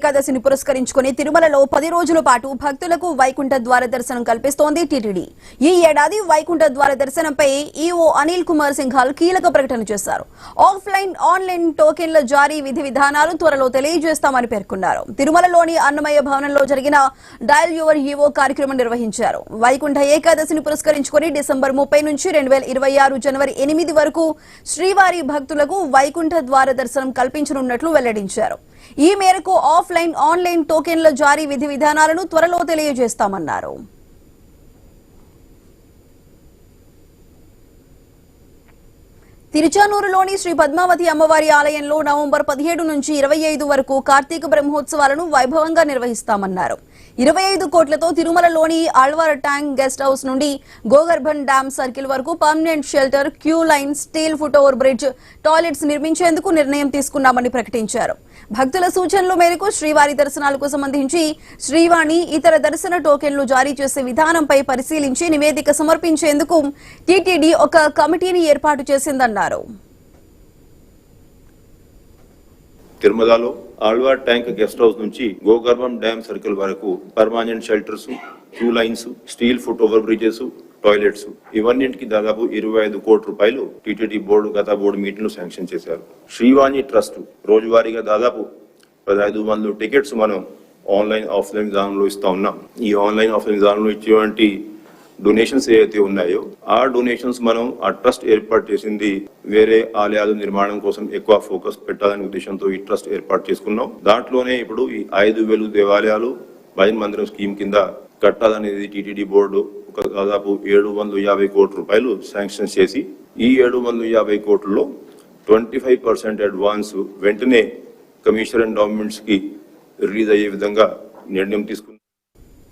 ఏకాదశిని పురస్కరించుకుని తిరుమలలో 10 రోజుల పాటు భక్తులకు వైకుంఠ ద్వార దర్శనం కల్పిస్తోంది టీటీడీ. ఈ ఏడాది వైకుంఠ ద్వార దర్శనంపై ఈవో అనిల్ కుమార్ సింఘాల్ కీలక ప్రకటన చేశారు. ఆఫ్లైన్, ఆన్లైన్ టోకెన్ల జారీ విధి విధానాలు త్వరలో తెలియజేస్తామని పేర్కొన్నారు. తిరుమలలోని అన్నమయ్య భవనంలో జరిగిన డయల్ యువర్ ఈవో కార్యక్రమం నిర్వహించారు. వైకుంఠ ఏకాదశిని పురస్కరించుకుని డిసెంబర్ 30 నుంచి 2026 జనవరి 8 వరకు శ్రీవారి భక్తులకు వైకుంఠ ద్వార దర్శనం కల్పించనున్నట్లు వెల్లడించారు. ఈ మేరకు ఆఫ్లైన్, ఆన్లైన్ టోకెన్ల జారీ విధి విధానాలను త్వరలో తెలియజేస్తామన్నారు. తిరుచానూరులోని శ్రీ పద్మావతి అమ్మవారి ఆలయంలో నవంబర్ 17 నుంచి 25 వరకు కార్తీక బ్రహ్మోత్సవాలను వైభవంగా నిర్వహిస్తామన్నారు. 25 కోట్లతో తిరుమలలోని ఆళ్వార్ ట్యాంక్ గెస్ట్ హౌస్ నుండి గోగర్భన్ డ్యామ్ సర్కిల్ వరకు permanent shelter, queue line, steel foot over bridge, toilets నిర్మించేందుకు నిర్ణయం తీసుకున్నామని ప్రకటించారు. భక్తుల సూచనల మేరకు శ్రీవారి దర్శనాలకు సంబంధించి శ్రీవాణి, ఇతర దర్శన టోకెన్లు జారీ చేసే విధానంపై పరిశీలించి నివేదిక సమర్పించేందుకు టీటీడీ ఒక కమిటీని ఏర్పాటు చేసిందన్నారు. తిరుమలలో ఆళ్వార్ ట్యాంక్ గెస్ట్ హౌస్ నుంచి గోగర్భం డ్యామ్ సర్కిల్ వరకు permanent shelters, queue lines, steel foot over bridges, toilets ఇవన్నింటికి దాదాపు 25 కోట్ల రూపాయలు టీటీడీ బోర్డు గత బోర్డు మీటింగ్ శాంక్షన్ చేశారు. శ్రీవాణి ట్రస్ట్ రోజువారీగా దాదాపు 1500 టికెట్స్ మనం ఆన్లైన్, ఆఫ్లైన్ విధానంలో ఇస్తా ఉన్నాం. ఈ ఆన్లైన్, ఆఫ్లైన్ విధానంలో ఇచ్చేటువంటి డొనేషన్స్ ఏవైతే ఉన్నాయో ఆ డొనేషన్స్ మనం ఆ ట్రస్ట్ ఏర్పాటు చేసింది వేరే ఆలయాల నిర్మాణం కోసం ఎక్కువ ఫోకస్ పెట్టాలనే ఉద్దేశంతో ఈ ట్రస్ట్ ఏర్పాటు చేసుకున్నాం. దాంట్లోనే ఇప్పుడు ఈ 5000 దేవాలయాలు భజన మందిరం స్కీమ్ కింద కట్టాలనేది టీటీడీ బోర్డు ఒక దాదాపు 750 కోట్ల రూపాయలు శాంక్షన్ చేసి ఈ 750 కోట్లలో 25% అడ్వాన్స్ వెంటనే కమిషనర్ అండ్ గవర్నమెంట్స్ కి రిలీజ్ అయ్యే విధంగా నిర్ణయం తీసుకుంది.